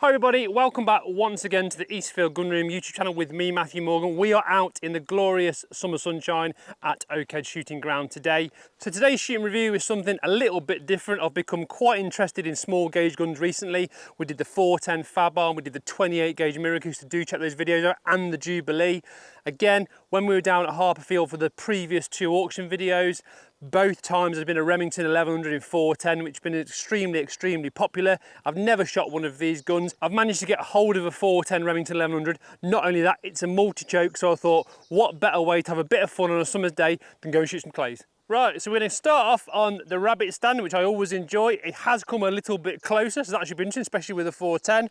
Hi everybody, welcome back once again to the Eastfield Gunroom YouTube channel with me, Matthew Morgan. We are out in the glorious summer sunshine at Oakedge Shooting Ground today. So today's shooting review is something a little bit different. I've become quite interested in small gauge guns recently. We did the 410 Fab Arm, we did the 28 gauge Miracle, so do check those videos out, and the Jubilee. Again, when we were down at Harper Field for the previous two auction videos, both times there's been a Remington 1100 in 410, which has been extremely popular. I've never shot one of these guns. I've managed to get a hold of a 410 Remington 1100. Not only that, it's a multi-choke, so I thought, what better way to have a bit of fun on a summer's day than go and shoot some clays. Right, so we're going to start off on the rabbit stand, which I always enjoy. It has come a little bit closer, so that should be interesting, especially with a 410.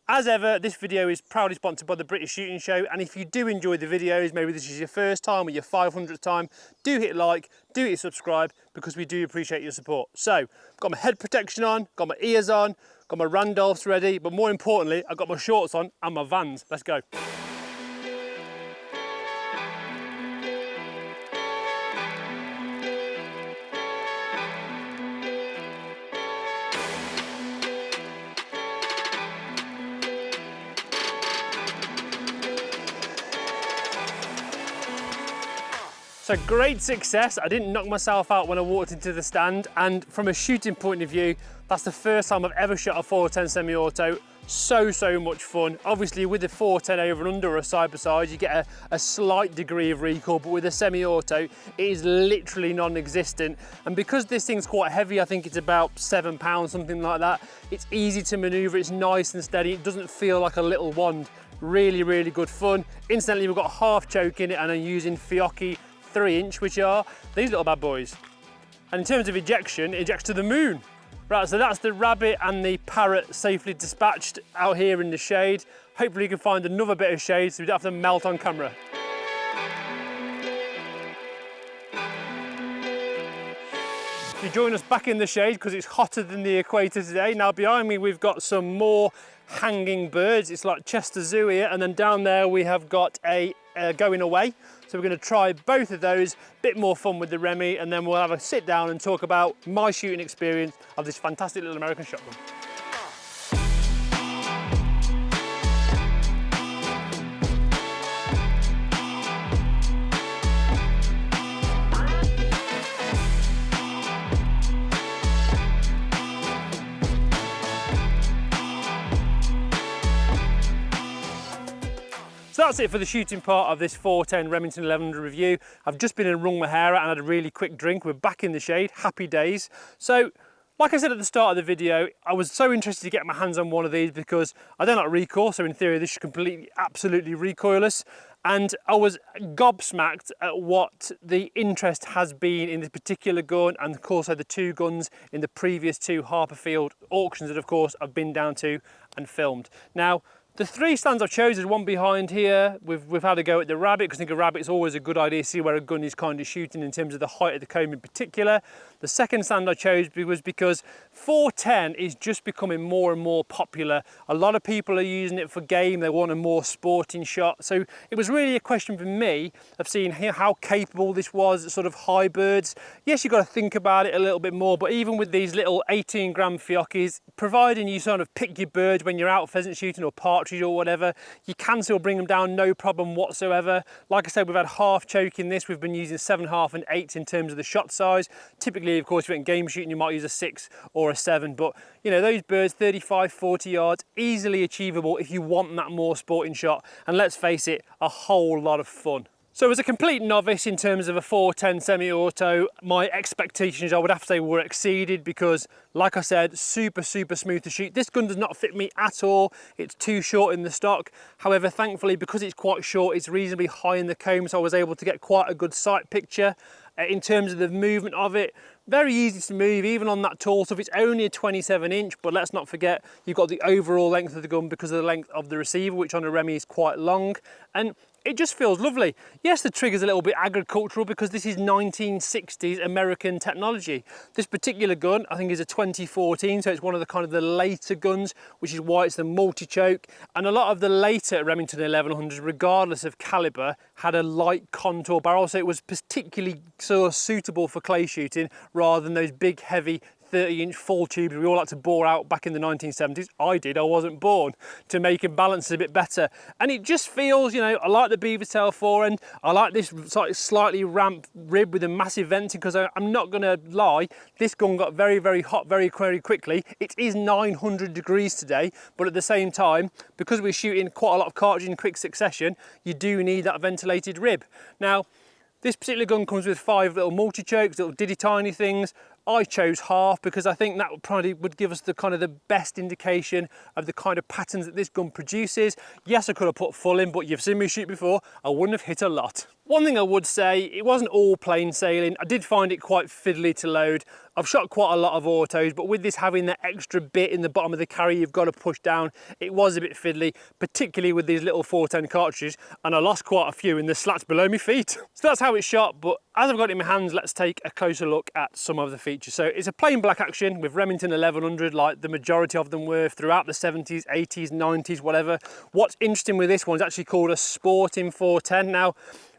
As ever, this video is proudly sponsored by the British Shooting Show, and if you do enjoy the videos, maybe this is your first time or your 500th time, do hit like, do hit subscribe, because we do appreciate your support. So, got my head protection on, got my ears on, got my Randolphs ready, but more importantly, I've got my shorts on and my Vans. Let's go. So great success. I didn't knock myself out when I walked into the stand, and from a shooting point of view, that's the first time I've ever shot a 410 semi-auto. So much fun. Obviously with the 410 over and under or a side by side, you get a slight degree of recoil, but with a semi-auto, it is literally non-existent. And because this thing's quite heavy, I think it's about 7 pounds, something like that, it's easy to maneuver, it's nice and steady, it doesn't feel like a little wand. Really good fun. Incidentally, we've got a half choke in it, and I'm using Fiocchi 3-inch, which are these little bad boys. And in terms of ejection, it ejects to the moon. Right, so that's the rabbit and the parrot safely dispatched out here in the shade. Hopefully you can find another bit of shade so we don't have to melt on camera. You join us back in the shade because it's hotter than the equator today. Now behind me we've got some more hanging birds. It's like Chester Zoo here, and then down there we have got a going away. So we're going to try both of those, bit more fun with the Remi, and then we'll have a sit down and talk about my shooting experience of this fantastic little American shotgun. So that's it for the shooting part of this 410 Remington 1100 review. I've just been and wrung my hair out and had a really quick drink. We're back in the shade, happy days. So, like I said at the start of the video, I was so interested to get my hands on one of these because I don't like recoil, so in theory this is absolutely recoilless. And I was gobsmacked at what the interest has been in this particular gun, and of course the two guns in the previous two Harper Field auctions that of course I've been down to and filmed. Now, the three stands I've chosen, one behind here, we've had a go at the rabbit, because I think a rabbit's always a good idea to see where a gun is kind of shooting in terms of the height of the comb in particular. The second stand I chose was because 410 is just becoming more and more popular. A lot of people are using it for game, they want a more sporting shot. So it was really a question for me of seeing how capable this was at sort of high birds. Yes, you've got to think about it a little bit more, but even with these little 18-gram Fiocchis, providing you sort of pick your birds when you're out pheasant shooting or partridge or whatever, you can still bring them down no problem whatsoever. Like I said, we've had half choke in this, we've been using 7.5 and 8 in terms of the shot size. Typically, of course, if you're in game shooting, you might use a 6 or a 7, but you know, those birds, 35, 40 yards, easily achievable if you want that more sporting shot, and let's face it, a whole lot of fun. So as a complete novice in terms of a 410 semi-auto, my expectations, I would have to say, were exceeded because, like I said, super smooth to shoot. This gun does not fit me at all. It's too short in the stock. However, thankfully, because it's quite short, it's reasonably high in the comb, so I was able to get quite a good sight picture. In terms of the movement of it, very easy to move, even on that tall stuff. It's only a 27-inch, but let's not forget, you've got the overall length of the gun because of the length of the receiver, which on a Remi is quite long. And it just feels lovely. Yes, the trigger's a little bit agricultural because this is 1960s American technology. This particular gun, I think, is a 2014, so it's one of the kind of the later guns, which is why it's the multi-choke. And a lot of the later Remington 1100s, regardless of caliber, had a light contour barrel, so it was particularly sort of suitable for clay shooting rather than those big, heavy, 30-inch full tubes we all had to bore out back in the 1970s. I did, I wasn't born, to make them balance a bit better. And it just feels, you know, I like the beaver tail forend, I like this slightly ramped rib with a massive venting, because I'm not gonna lie, this gun got very, very hot very, very quickly. It is 900 degrees today, but at the same time, because we're shooting quite a lot of cartridge in quick succession, you do need that ventilated rib. Now, this particular gun comes with 5 little multi-chokes, little diddy tiny things. I chose half because I think that probably would give us the kind of the best indication of the kind of patterns that this gun produces. Yes, I could have put full in, but you've seen me shoot before, I wouldn't have hit a lot. One thing I would say, it wasn't all plain sailing. I did find it quite fiddly to load. I've shot quite a lot of autos, but with this having that extra bit in the bottom of the carry you've got to push down, it was a bit fiddly, particularly with these little 410 cartridges, and I lost quite a few in the slats below my feet. So that's how it's shot, but as I've got it in my hands, let's take a closer look at some of the features. So it's a plain black action with Remington 1100, like the majority of them were throughout the 70s, 80s, 90s, whatever. What's interesting with this one is actually called a Sporting 410. Now,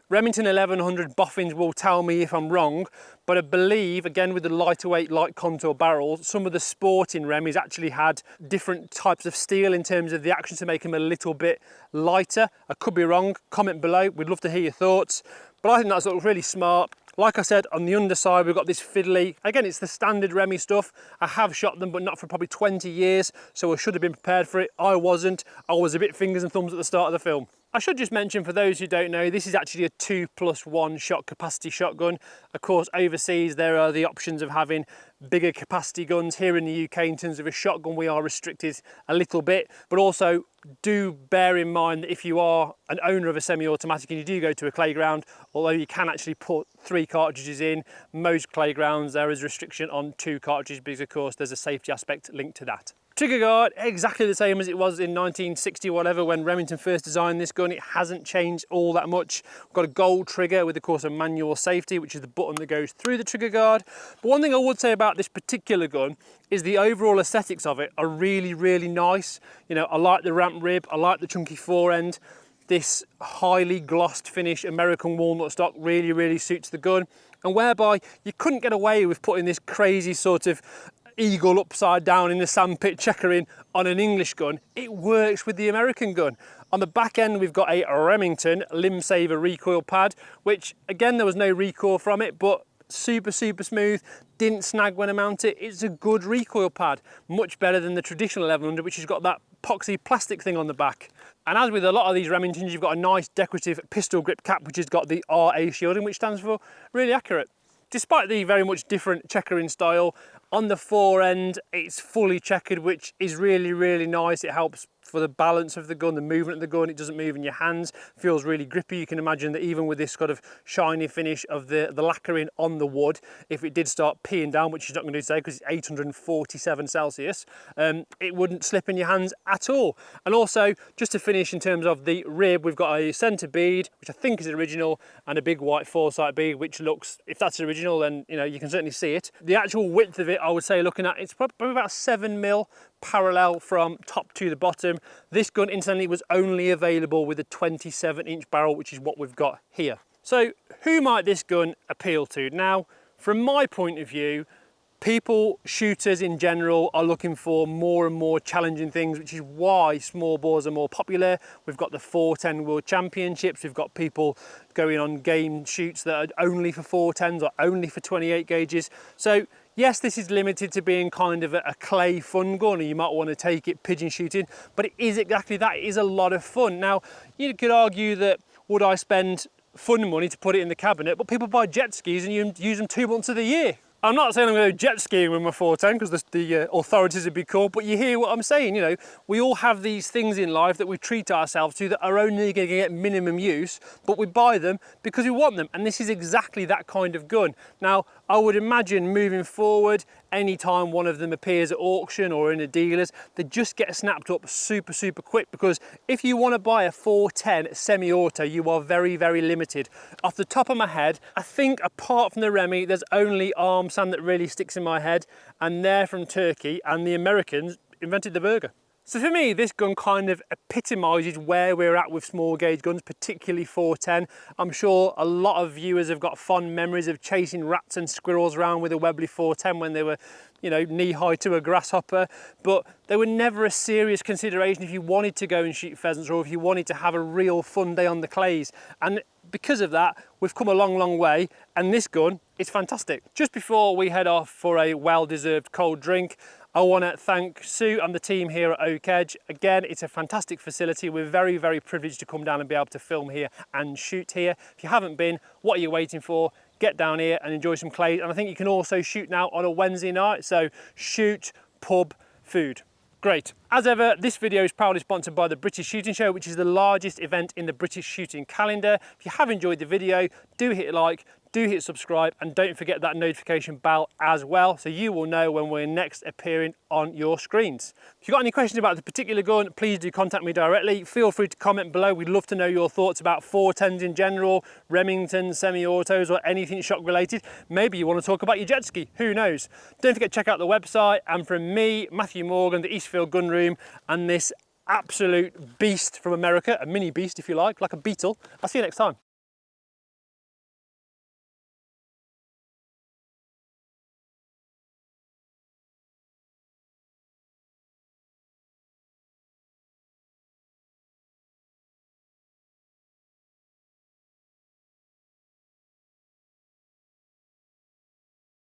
Remington 1100 boffins will tell me if I'm wrong, but I believe, again with the lighter weight, light contour barrels, some of the Sporting Remis actually had different types of steel in terms of the action to make them a little bit lighter. I could be wrong, comment below, we'd love to hear your thoughts. But I think that's really smart. Like I said, on the underside, we've got this fiddly, again, it's the standard Remi stuff. I have shot them, but not for probably 20 years, so I should have been prepared for it. I wasn't. I was a bit fingers and thumbs at the start of the film. I should just mention, for those who don't know, this is actually a 2+1 shot capacity shotgun. Of course, overseas, there are the options of having bigger capacity guns. Here in the UK, in terms of a shotgun, we are restricted a little bit, but also do bear in mind that if you are an owner of a semi-automatic and you do go to a playground, although you can actually put 3 cartridges in, most playgrounds there is restriction on 2 cartridges because of course there's a safety aspect linked to that. Trigger guard, exactly the same as it was in 1960 whatever when Remington first designed this gun. It hasn't changed all that much. We've got a gold trigger with of course a manual safety, which is the button that goes through the trigger guard. But one thing I would say about this particular gun is the overall aesthetics of it are really, really nice. You know, I like the ramp rib, I like the chunky forend. This highly glossed finish American walnut stock really, really suits the gun. And whereby you couldn't get away with putting this crazy sort of eagle upside down in the sandpit checkering on an English gun, it works with the American gun. On the back end, we've got a Remington limb saver recoil pad, which again, there was no recoil from it, but super, super smooth, didn't snag when I mount it. It's a good recoil pad, much better than the traditional 1100, which has got that epoxy plastic thing on the back. And as with a lot of these Remingtons, you've got a nice decorative pistol grip cap, which has got the RA shielding, which stands for really accurate. Despite the very much different checkering style, on the fore end, it's fully checkered, which is really, really nice. It helps for the balance of the gun, the movement of the gun. It doesn't move in your hands, feels really grippy. You can imagine that even with this kind of shiny finish of the lacquering on the wood, if it did start peeing down, which it's not going to do today because it's 847 Celsius, it wouldn't slip in your hands at all. And also, just to finish in terms of the rib, we've got a centre bead, which I think is original, and a big white foresight bead, which looks, if that's original, then you know you can certainly see it. The actual width of it, I would say, looking at, it's probably about 7mm parallel from top to the bottom. This gun incidentally was only available with a 27-inch barrel, which is what we've got here. So who might this gun appeal to? Now, from my point of view, people, shooters in general, are looking for more and more challenging things, which is why small bores are more popular. We've got the 410 World Championships, we've got people going on game shoots that are only for 410s or only for 28 gauges. So yes, this is limited to being kind of a clay fun gun, and you might want to take it pigeon shooting, but it is exactly that. It is a lot of fun. Now, you could argue that, would I spend fun money to put it in the cabinet? But people buy jet skis and you use them 2 months of the year. I'm not saying I'm going to go jet skiing with my 410 because the authorities would be cool, but you hear what I'm saying. You know, we all have these things in life that we treat ourselves to that are only going to get minimum use, but we buy them because we want them, and this is exactly that kind of gun. Now, I would imagine moving forward, anytime one of them appears at auction or in a dealer's, they just get snapped up super, super quick, because if you want to buy a 410 semi-auto, you are very, very limited. Off the top of my head, I think apart from the Remi, there's only Armsan that really sticks in my head, and they're from Turkey, and the Americans invented the burger. So for me, this gun kind of epitomises where we're at with small gauge guns, particularly 410. I'm sure a lot of viewers have got fond memories of chasing rats and squirrels around with a Webley 410 when they were, you know, knee-high to a grasshopper, but they were never a serious consideration if you wanted to go and shoot pheasants or if you wanted to have a real fun day on the clays. And because of that, we've come a long, long way, and this gun is fantastic. Just before we head off for a well-deserved cold drink, I want to thank Sue and the team here at Oakedge. Again, it's a fantastic facility. We're very, very privileged to come down and be able to film here and shoot here. If you haven't been, what are you waiting for? Get down here and enjoy some clays. And I think you can also shoot now on a Wednesday night. So shoot, pub, food. Great. As ever, this video is proudly sponsored by the British Shooting Show, which is the largest event in the British shooting calendar. If you have enjoyed the video, do hit like, do hit subscribe, and don't forget that notification bell as well, so you will know when we're next appearing on your screens. If you've got any questions about the particular gun, please do contact me directly. Feel free to comment below. We'd love to know your thoughts about 410s in general, Remington, semi-autos, or anything shock related. Maybe you want to talk about your jet ski, who knows? Don't forget to check out the website. And from me, Matthew Morgan, the Eastfield Gunroom, and this absolute beast from America, a mini beast if you like a beetle, I'll see you next time.